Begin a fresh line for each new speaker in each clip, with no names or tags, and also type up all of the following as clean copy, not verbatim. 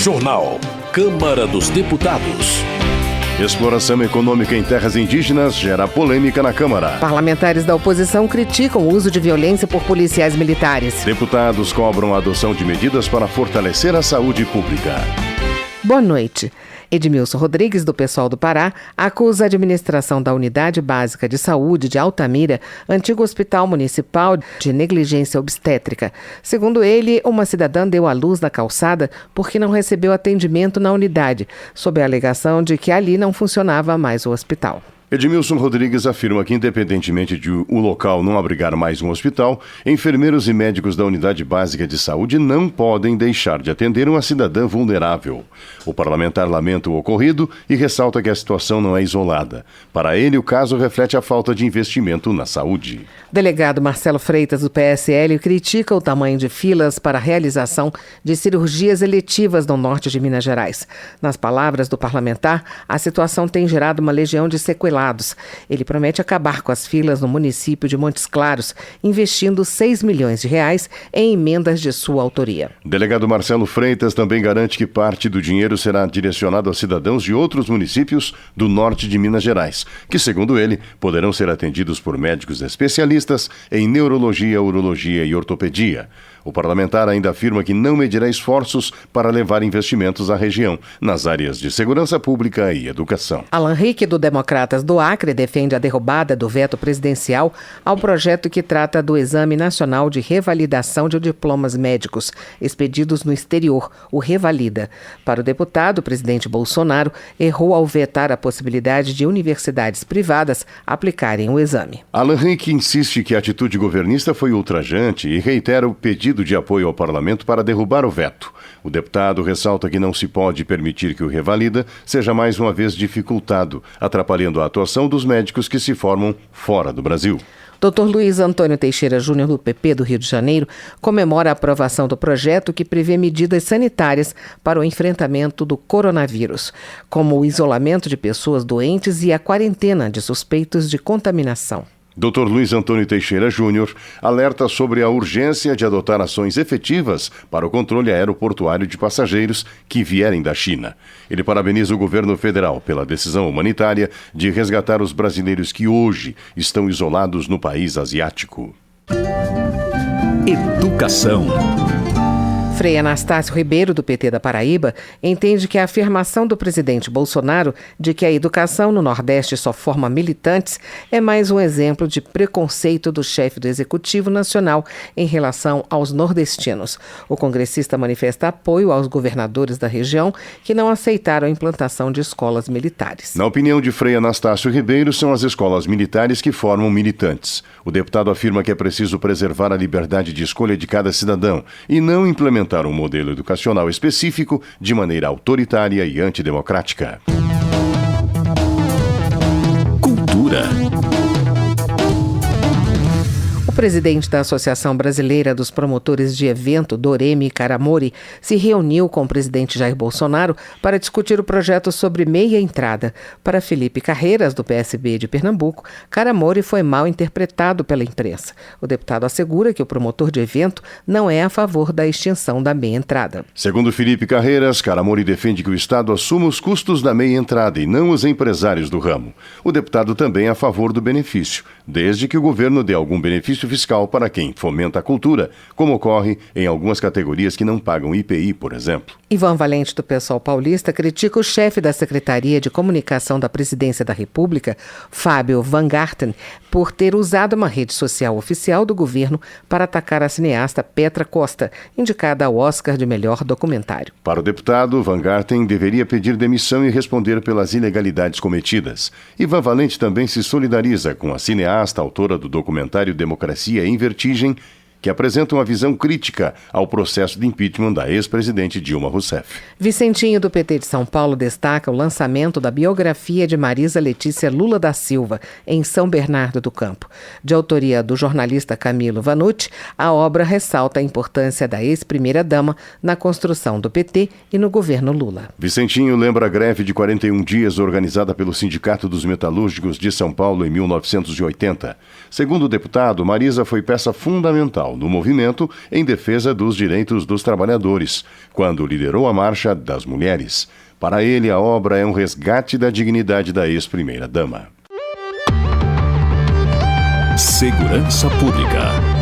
Jornal. Câmara dos Deputados.
Exploração econômica em terras indígenas gera polêmica na Câmara.
Parlamentares da oposição criticam o uso de violência por policiais militares.
Deputados cobram a adoção de medidas para fortalecer a saúde pública.
Boa noite. Edmilson Rodrigues, do PSOL do Pará, acusa a administração da Unidade Básica de Saúde de Altamira, antigo hospital municipal, de negligência obstétrica. Segundo ele, uma cidadã deu à luz na calçada porque não recebeu atendimento na unidade, sob a alegação de que ali não funcionava mais o hospital.
Edmilson Rodrigues afirma que, independentemente de o local não abrigar mais um hospital, enfermeiros e médicos da Unidade Básica de Saúde não podem deixar de atender uma cidadã vulnerável. O parlamentar lamenta o ocorrido e ressalta que a situação não é isolada. Para ele, o caso reflete a falta de investimento na saúde.
Delegado Marcelo Freitas, do PSL, critica o tamanho de filas para a realização de cirurgias eletivas no norte de Minas Gerais. Nas palavras do parlamentar, a situação tem gerado uma legião de sequelados. Ele promete acabar com as filas no município de Montes Claros, investindo R$6 milhões em emendas de sua autoria.
Delegado Marcelo Freitas também garante que parte do dinheiro será direcionado a cidadãos de outros municípios do norte de Minas Gerais, que, segundo ele, poderão ser atendidos por médicos especialistas em neurologia, urologia e ortopedia. O parlamentar ainda afirma que não medirá esforços para levar investimentos à região, nas áreas de segurança pública e educação.
Alan Rick, do Democratas do Acre, defende a derrubada do veto presidencial ao projeto que trata do Exame Nacional de Revalidação de Diplomas Médicos, expedidos no exterior, o Revalida. Para o deputado, o presidente Bolsonaro errou ao vetar a possibilidade de universidades privadas aplicarem o exame.
Alan Rick insiste que a atitude governista foi ultrajante e reitera o pedido de apoio ao parlamento para derrubar o veto. O deputado ressalta que não se pode permitir que o Revalida seja mais uma vez dificultado, atrapalhando a atuação dos médicos que se formam fora do Brasil.
Dr. Luiz Antônio Teixeira Júnior, do PP do Rio de Janeiro, comemora a aprovação do projeto que prevê medidas sanitárias para o enfrentamento do coronavírus, como o isolamento de pessoas doentes e a quarentena de suspeitos de contaminação.
Dr. Luiz Antônio Teixeira Júnior alerta sobre a urgência de adotar ações efetivas para o controle aeroportuário de passageiros que vierem da China. Ele parabeniza o governo federal pela decisão humanitária de resgatar os brasileiros que hoje estão isolados no país asiático.
Educação.
Frei Anastácio Ribeiro, do PT da Paraíba, entende que a afirmação do presidente Bolsonaro de que a educação no Nordeste só forma militantes é mais um exemplo de preconceito do chefe do Executivo Nacional em relação aos nordestinos. O congressista manifesta apoio aos governadores da região que não aceitaram a implantação de escolas militares.
Na opinião de Frei Anastácio Ribeiro, são as escolas militares que formam militantes. O deputado afirma que é preciso preservar a liberdade de escolha de cada cidadão e não implementar um modelo educacional específico de maneira autoritária e antidemocrática.
Cultura.
O presidente da Associação Brasileira dos Promotores de Evento, Doremi Caramori, se reuniu com o presidente Jair Bolsonaro para discutir o projeto sobre meia entrada. Para Felipe Carreiras, do PSB de Pernambuco, Caramori foi mal interpretado pela imprensa. O deputado assegura que o promotor de evento não é a favor da extinção da meia entrada.
Segundo Felipe Carreiras, Caramori defende que o Estado assuma os custos da meia entrada e não os empresários do ramo. O deputado também é a favor do benefício, desde que o governo dê algum benefício fiscal para quem fomenta a cultura, como ocorre em algumas categorias que não pagam IPI, por exemplo.
Ivan Valente, do PSOL paulista, critica o chefe da Secretaria de Comunicação da Presidência da República, Fábio Van Garten, por ter usado uma rede social oficial do governo para atacar a cineasta Petra Costa, indicada ao Oscar de melhor documentário.
Para o deputado, Van Garten deveria pedir demissão e responder pelas ilegalidades cometidas. Ivan Valente também se solidariza com a cineasta, autora do documentário Democracia em Vertigem, que apresentam uma visão crítica ao processo de impeachment da ex-presidente Dilma Rousseff.
Vicentinho, do PT de São Paulo, destaca o lançamento da biografia de Marisa Letícia Lula da Silva, em São Bernardo do Campo. De autoria do jornalista Camilo Vanucci, a obra ressalta a importância da ex-primeira-dama na construção do PT e no governo Lula.
Vicentinho lembra a greve de 41 dias organizada pelo Sindicato dos Metalúrgicos de São Paulo em 1980. Segundo o deputado, Marisa foi peça fundamental central no movimento em defesa dos direitos dos trabalhadores, quando liderou a Marcha das Mulheres. Para ele, a obra é um resgate da dignidade da ex-primeira-dama.
Segurança Pública.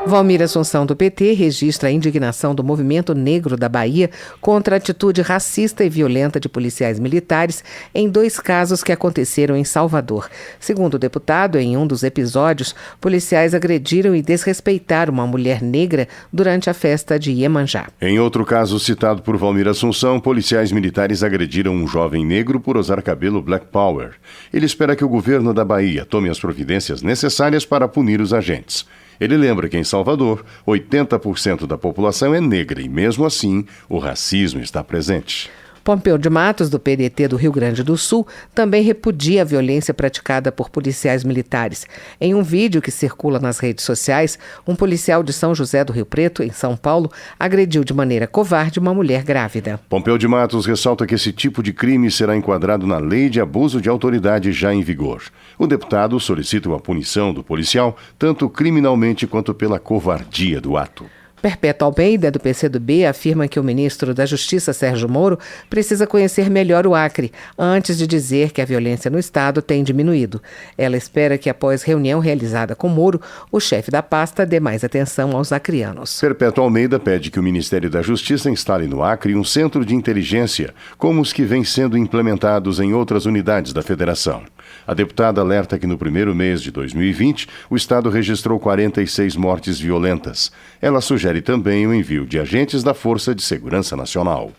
Valmir Assunção, do PT, registra a indignação do movimento negro da Bahia contra a atitude racista e violenta de policiais militares em 2 casos que aconteceram em Salvador. Segundo o deputado, em um dos episódios, policiais agrediram e desrespeitaram uma mulher negra durante a festa de Iemanjá.
Em outro caso citado por Valmir Assunção, policiais militares agrediram um jovem negro por usar cabelo Black Power. Ele espera que o governo da Bahia tome as providências necessárias para punir os agentes. Ele lembra que em Salvador, 80% da população é negra e, mesmo assim, o racismo está presente.
Pompeu de Matos, do PDT do Rio Grande do Sul, também repudia a violência praticada por policiais militares. Em um vídeo que circula nas redes sociais, um policial de São José do Rio Preto, em São Paulo, agrediu de maneira covarde uma mulher grávida.
Pompeu de Matos ressalta que esse tipo de crime será enquadrado na Lei de Abuso de Autoridade já em vigor. O deputado solicita uma punição do policial, tanto criminalmente quanto pela covardia do ato.
Perpétua Almeida, do PCdoB, afirma que o ministro da Justiça, Sérgio Moro, precisa conhecer melhor o Acre, antes de dizer que a violência no estado tem diminuído. Ela espera que, após reunião realizada com Moro, o chefe da pasta dê mais atenção aos acreanos.
Perpétua Almeida pede que o Ministério da Justiça instale no Acre um centro de inteligência, como os que vêm sendo implementados em outras unidades da federação. A deputada alerta que no primeiro mês de 2020, o estado registrou 46 mortes violentas. Ela sugere também o envio de agentes da Força de Segurança Nacional.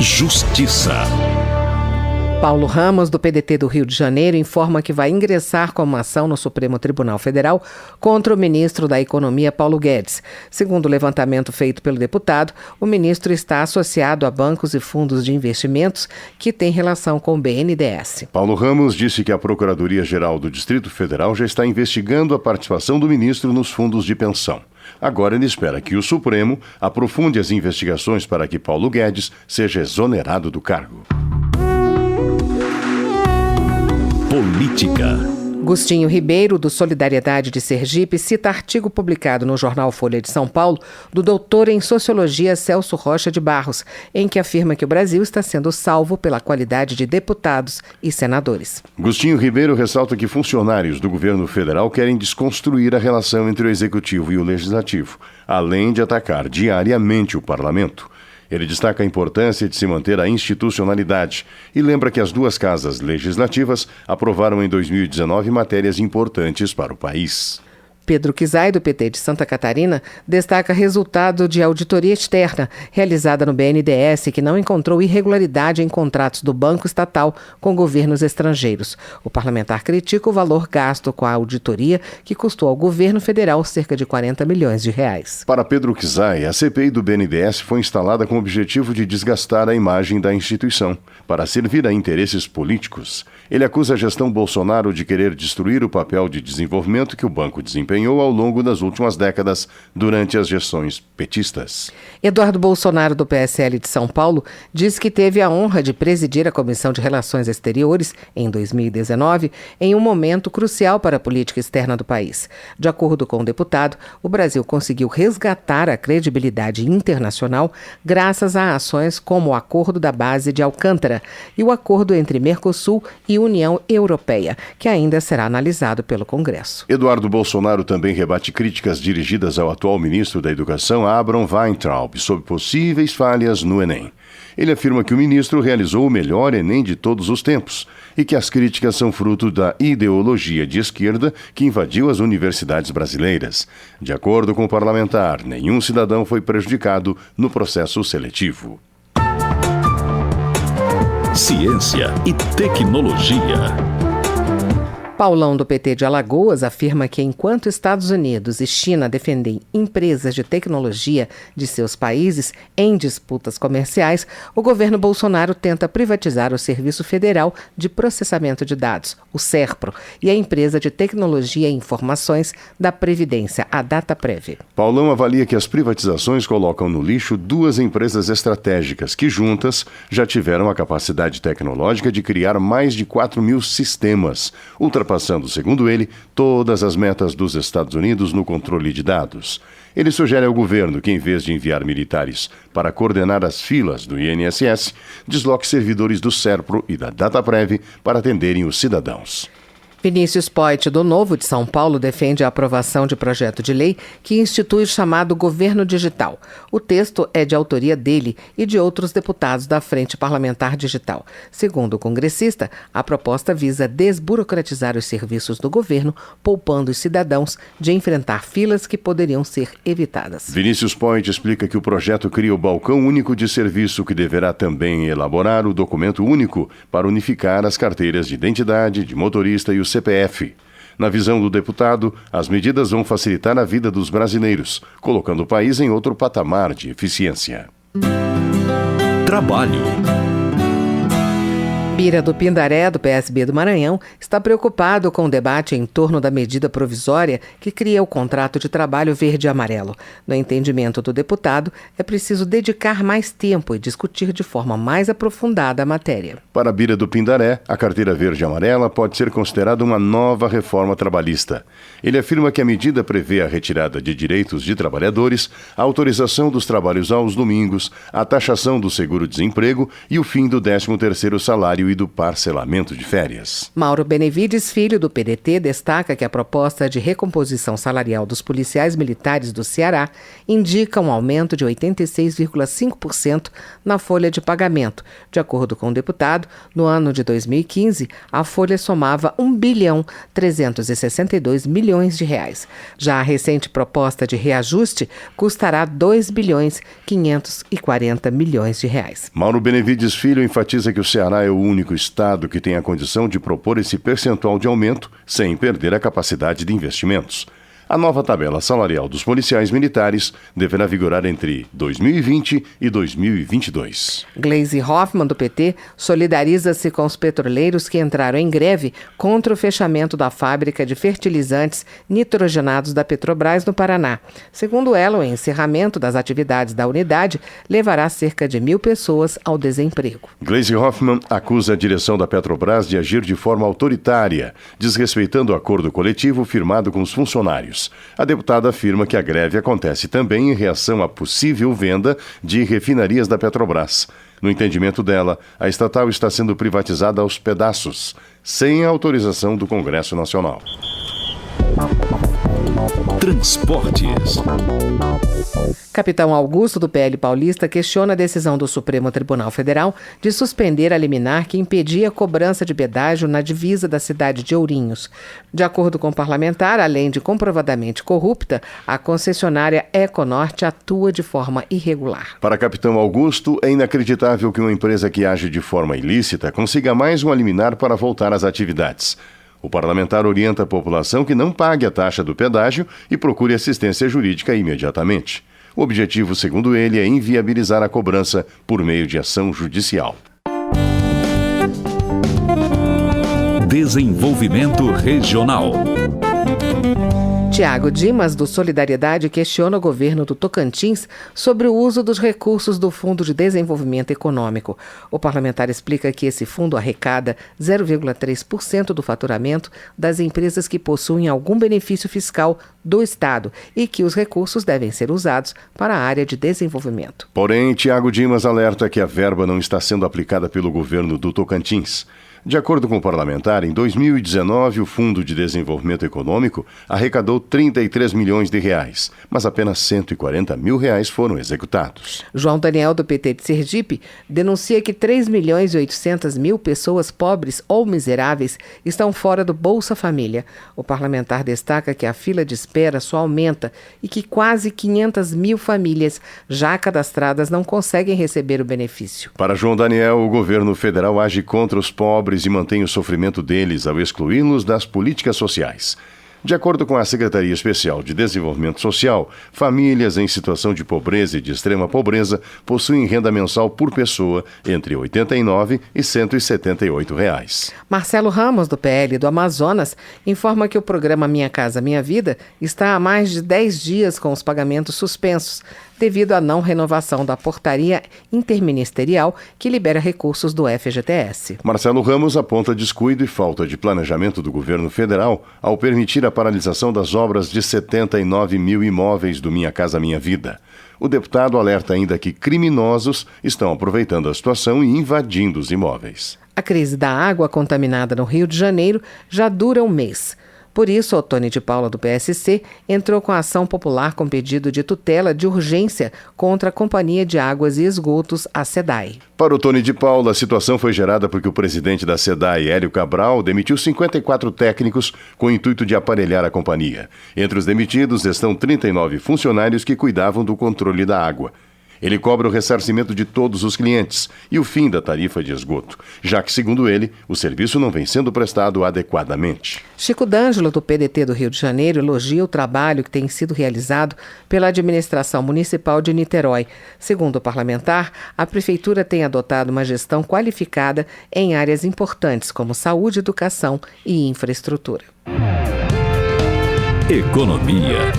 Justiça.
Paulo Ramos, do PDT do Rio de Janeiro, informa que vai ingressar com uma ação no Supremo Tribunal Federal contra o ministro da Economia, Paulo Guedes. Segundo o levantamento feito pelo deputado, o ministro está associado a bancos e fundos de investimentos que têm relação com o BNDES.
Paulo Ramos disse que a Procuradoria-Geral do Distrito Federal já está investigando a participação do ministro nos fundos de pensão. Agora ele espera que o Supremo aprofunde as investigações para que Paulo Guedes seja exonerado do cargo.
Política.
Agostinho Ribeiro, do Solidariedade de Sergipe, cita artigo publicado no jornal Folha de São Paulo do doutor em Sociologia Celso Rocha de Barros, em que afirma que o Brasil está sendo salvo pela qualidade de deputados e senadores.
Agostinho Ribeiro ressalta que funcionários do governo federal querem desconstruir a relação entre o executivo e o legislativo, além de atacar diariamente o parlamento. Ele destaca a importância de se manter a institucionalidade e lembra que as 2 casas legislativas aprovaram em 2019 matérias importantes para o país.
Pedro Kizai, do PT de Santa Catarina, destaca resultado de auditoria externa realizada no BNDES que não encontrou irregularidade em contratos do Banco Estatal com governos estrangeiros. O parlamentar critica o valor gasto com a auditoria, que custou ao governo federal cerca de 40 milhões de reais.
Para Pedro Kizai, a CPI do BNDES foi instalada com o objetivo de desgastar a imagem da instituição, para servir a interesses políticos. Ele acusa a gestão Bolsonaro de querer destruir o papel de desenvolvimento que o banco desempenhou ao longo das últimas décadas durante as gestões petistas.
Eduardo Bolsonaro, do PSL de São Paulo, diz que teve a honra de presidir a Comissão de Relações Exteriores, em 2019, em um momento crucial para a política externa do país. De acordo com o deputado, o Brasil conseguiu resgatar a credibilidade internacional graças a ações como o Acordo da Base de Alcântara e o acordo entre Mercosul e União Europeia, que ainda será analisado pelo Congresso.
Eduardo Bolsonaro também rebate críticas dirigidas ao atual ministro da Educação, Abraham Weintraub, sobre possíveis falhas no Enem. Ele afirma que o ministro realizou o melhor Enem de todos os tempos e que as críticas são fruto da ideologia de esquerda que invadiu as universidades brasileiras. De acordo com o parlamentar, nenhum cidadão foi prejudicado no processo seletivo.
Ciência e tecnologia.
Paulão, do PT de Alagoas, afirma que enquanto Estados Unidos e China defendem empresas de tecnologia de seus países em disputas comerciais, o governo Bolsonaro tenta privatizar o Serviço Federal de Processamento de Dados, o SERPRO, e a empresa de tecnologia e informações da Previdência, a Dataprev.
Paulão avalia que as privatizações colocam no lixo 2 empresas estratégicas que, juntas, já tiveram a capacidade tecnológica de criar mais de 4.000 sistemas, ultrapassando ultrapassando, segundo ele, todas as metas dos Estados Unidos no controle de dados. Ele sugere ao governo que, em vez de enviar militares para coordenar as filas do INSS, desloque servidores do SERPRO e da Dataprev para atenderem os cidadãos.
Vinícius Poit, do Novo de São Paulo, defende a aprovação de projeto de lei que institui o chamado Governo Digital. O texto é de autoria dele e de outros deputados da Frente Parlamentar Digital. Segundo o congressista, a proposta visa desburocratizar os serviços do governo, poupando os cidadãos de enfrentar filas que poderiam ser evitadas.
Vinícius Poit explica que o projeto cria o balcão único de serviço, que deverá também elaborar o documento único para unificar as carteiras de identidade de motorista e o CPF. Na visão do deputado, as medidas vão facilitar a vida dos brasileiros, colocando o país em outro patamar de eficiência.
Trabalho.
Bira do Pindaré, do PSB do Maranhão, está preocupado com o debate em torno da medida provisória que cria o contrato de trabalho verde e amarelo. No entendimento do deputado, é preciso dedicar mais tempo e discutir de forma mais aprofundada a matéria.
Para Bira do Pindaré, a carteira verde e amarela pode ser considerada uma nova reforma trabalhista. Ele afirma que a medida prevê a retirada de direitos de trabalhadores, a autorização dos trabalhos aos domingos, a taxação do seguro-desemprego e o fim do 13º salário e do parcelamento de férias.
Mauro Benevides, filho do PDT, destaca que a proposta de recomposição salarial dos policiais militares do Ceará indica um aumento de 86,5% na folha de pagamento. De acordo com o deputado, no ano de 2015, a folha somava R$1,362 bilhões. Já a recente proposta de reajuste custará R$2,540 bilhões.
Mauro Benevides Filho enfatiza que o Ceará é o único estado que tem a condição de propor esse percentual de aumento sem perder a capacidade de investimentos. A nova tabela salarial dos policiais militares deverá vigorar entre 2020 e 2022.
Gleisi Hoffmann, do PT, solidariza-se com os petroleiros que entraram em greve contra o fechamento da fábrica de fertilizantes nitrogenados da Petrobras no Paraná. Segundo ela, o encerramento das atividades da unidade levará cerca de 1.000 pessoas ao desemprego.
Gleisi Hoffmann acusa a direção da Petrobras de agir de forma autoritária, desrespeitando o acordo coletivo firmado com os funcionários. A deputada afirma que a greve acontece também em reação à possível venda de refinarias da Petrobras. No entendimento dela, a estatal está sendo privatizada aos pedaços, sem a autorização do Congresso Nacional.
Transportes.
Capitão Augusto, do PL paulista, questiona a decisão do Supremo Tribunal Federal de suspender a liminar que impedia a cobrança de pedágio na divisa da cidade de Ourinhos. De acordo com o parlamentar, além de comprovadamente corrupta, a concessionária Econorte atua de forma irregular.
Para Capitão Augusto, é inacreditável que uma empresa que age de forma ilícita consiga mais uma liminar para voltar às atividades. O parlamentar orienta a população que não pague a taxa do pedágio e procure assistência jurídica imediatamente. O objetivo, segundo ele, é inviabilizar a cobrança por meio de ação judicial.
Desenvolvimento regional.
Tiago Dimas, do Solidariedade, questiona o governo do Tocantins sobre o uso dos recursos do Fundo de Desenvolvimento Econômico. O parlamentar explica que esse fundo arrecada 0,3% do faturamento das empresas que possuem algum benefício fiscal do Estado e que os recursos devem ser usados para a área de desenvolvimento.
Porém, Tiago Dimas alerta que a verba não está sendo aplicada pelo governo do Tocantins. De acordo com o parlamentar, em 2019, o Fundo de Desenvolvimento Econômico arrecadou R$33 milhões, mas apenas R$140 mil foram executados.
João Daniel, do PT de Sergipe, denuncia que 3.800.000 pessoas pobres ou miseráveis estão fora do Bolsa Família. O parlamentar destaca que a fila de espera só aumenta e que quase 500.000 famílias já cadastradas não conseguem receber o benefício.
Para João Daniel, o governo federal age contra os pobres e mantém o sofrimento deles ao excluí-los das políticas sociais. De acordo com a Secretaria Especial de Desenvolvimento Social, famílias em situação de pobreza e de extrema pobreza possuem renda mensal por pessoa entre R$ 89 e R$ 178.
Marcelo Ramos, do PL do Amazonas, informa que o programa Minha Casa Minha Vida está há mais de 10 dias com os pagamentos suspensos. devido à não renovação da portaria interministerial que libera recursos do FGTS.
Marcelo Ramos aponta descuido e falta de planejamento do governo federal ao permitir a paralisação das obras de 79 mil imóveis do Minha Casa Minha Vida. O deputado alerta ainda que criminosos estão aproveitando a situação e invadindo os imóveis.
A crise da água contaminada no Rio de Janeiro já dura um mês. Por isso, Otônio de Paula, do PSC, entrou com a ação popular com pedido de tutela de urgência contra a Companhia de Águas e Esgotos, a SEDAI.
Para Otônio de Paula, a situação foi gerada porque o presidente da SEDAI, Hélio Cabral, demitiu 54 técnicos com o intuito de aparelhar a companhia. Entre os demitidos estão 39 funcionários que cuidavam do controle da água. Ele cobra o ressarcimento de todos os clientes e o fim da tarifa de esgoto, já que, segundo ele, o serviço não vem sendo prestado adequadamente.
Chico D'Angelo, do PDT do Rio de Janeiro, elogia o trabalho que tem sido realizado pela administração municipal de Niterói. Segundo o parlamentar, a prefeitura tem adotado uma gestão qualificada em áreas importantes como saúde, educação e infraestrutura.
Economia.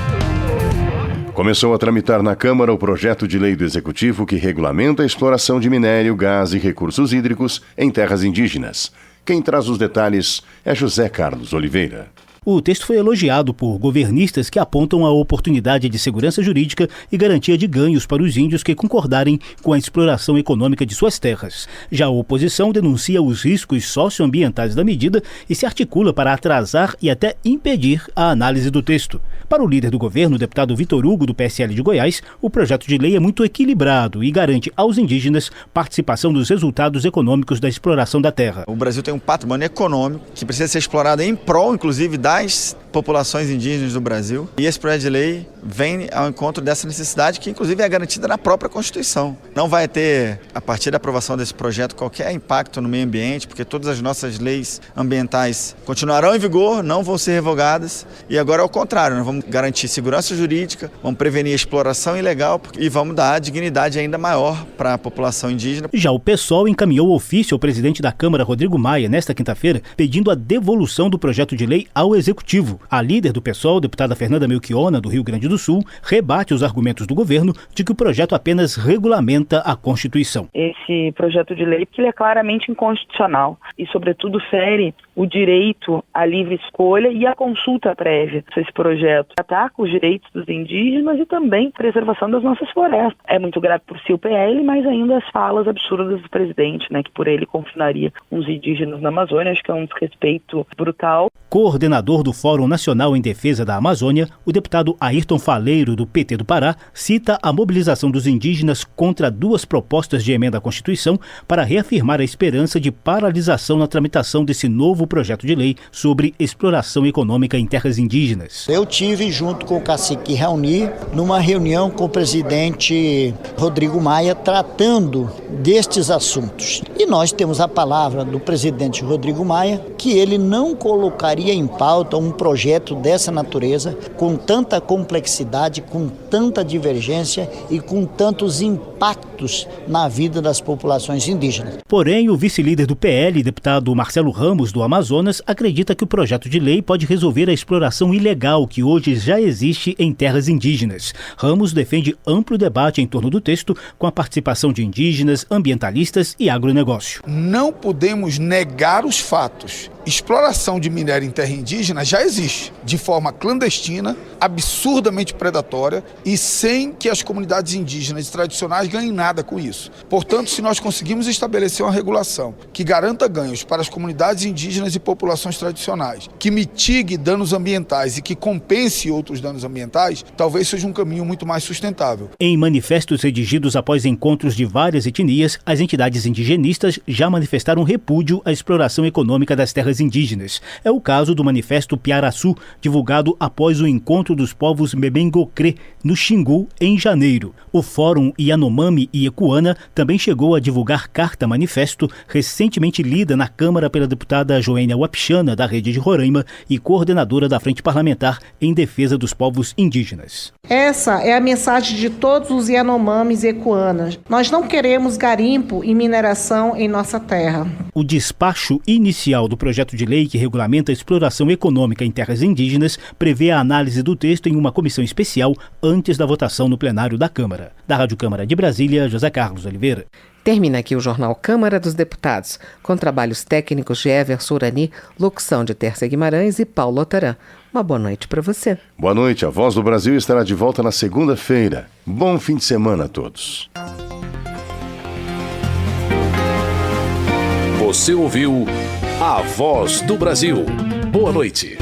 Começou a tramitar na Câmara o projeto de lei do Executivo que regulamenta a exploração de minério, gás e recursos hídricos em terras indígenas. Quem traz os detalhes é José Carlos Oliveira.
O texto foi elogiado por governistas que apontam a oportunidade de segurança jurídica e garantia de ganhos para os índios que concordarem com a exploração econômica de suas terras. Já a oposição denuncia os riscos socioambientais da medida e se articula para atrasar e até impedir a análise do texto. Para o líder do governo, o deputado Vitor Hugo, do PSL de Goiás, o projeto de lei é muito equilibrado e garante aos indígenas participação dos resultados econômicos da exploração da terra.
O Brasil tem um patrimônio econômico que precisa ser explorado em prol, inclusive, das populações indígenas do Brasil. E esse projeto de lei vem ao encontro dessa necessidade que, inclusive, é garantida na própria Constituição. Não vai ter, a partir da aprovação desse projeto, qualquer impacto no meio ambiente, porque todas as nossas leis ambientais continuarão em vigor, não vão ser revogadas. E agora é o contrário, nós vamos garantir segurança jurídica, vamos prevenir a exploração ilegal e vamos dar dignidade ainda maior para a população indígena.
Já o PSOL encaminhou ofício ao presidente da Câmara, Rodrigo Maia, nesta quinta-feira, pedindo a devolução do projeto de lei ao Executivo. A líder do PSOL, deputada Fernanda Melchiona, do Rio Grande do Sul, rebate os argumentos do governo de que o projeto apenas regulamenta a Constituição.
Esse projeto de lei ele é claramente inconstitucional e, sobredo, fere o direito à livre escolha e à consulta prévia. Esse projeto ataca os direitos dos indígenas e também a preservação das nossas florestas. É muito grave por si o PL, mas ainda as falas absurdas do presidente, que por ele confinaria os indígenas na Amazônia, acho que é um desrespeito brutal.
Coordenador do Fórum Nacional em Defesa da Amazônia, o deputado Ayrton Faleiro, do PT do Pará, cita a mobilização dos indígenas contra 2 propostas de emenda à Constituição para reafirmar a esperança de paralisação na tramitação desse novo projeto de lei sobre exploração econômica em terras indígenas.
Eu tive junto com o cacique Raoni numa reunião com o presidente Rodrigo Maia tratando destes assuntos. E nós temos a palavra do presidente Rodrigo Maia que ele não colocaria em pauta um projeto dessa natureza, com tanta complexidade, com tanta divergência e com tantos impactos na vida das populações indígenas.
Porém, o vice-líder do PL, deputado Marcelo Ramos, do Amazonas, acredita que o projeto de lei pode resolver a exploração ilegal que hoje já existe em terras indígenas. Ramos defende amplo debate em torno do texto, com a participação de indígenas, ambientalistas e agronegócio.
Não podemos negar os fatos. Exploração de minério em terra indígena já existe, de forma clandestina, absurdamente predatória e sem que as comunidades indígenas e tradicionais ganhem nada com isso. Portanto, se nós conseguimos estabelecer uma regulação que garanta ganhos para as comunidades indígenas e populações tradicionais, que mitigue danos ambientais e que compense outros danos ambientais, talvez seja um caminho muito mais sustentável.
Em manifestos redigidos após encontros de várias etnias, as entidades indigenistas já manifestaram repúdio à exploração econômica das terras indígenas. É o caso do Manifesto Piaraçu, divulgado após o encontro dos povos Mbengocré, no Xingu, em janeiro. O Fórum Yanomami e Ecuana também chegou a divulgar carta-manifesto, recentemente lida na Câmara pela deputada Joênia Wapichana, da Rede de Roraima, e coordenadora da Frente Parlamentar em Defesa dos Povos Indígenas.
Essa é a mensagem de todos os Yanomamis e Ecuanas. Nós não queremos garimpo e mineração em nossa terra.
O despacho inicial do projeto projeto de lei que regulamenta a exploração econômica em terras indígenas prevê a análise do texto em uma comissão especial antes da votação no plenário da Câmara. Da Rádio Câmara de Brasília, José Carlos Oliveira.
Termina aqui o Jornal Câmara dos Deputados, com trabalhos técnicos de Everson Urani, locução de Tércia Guimarães e Paulo Otaran. Uma boa noite para você.
Boa noite. A Voz do Brasil estará de volta na segunda-feira. Bom fim de semana a todos.
Você ouviu A Voz do Brasil. Boa noite.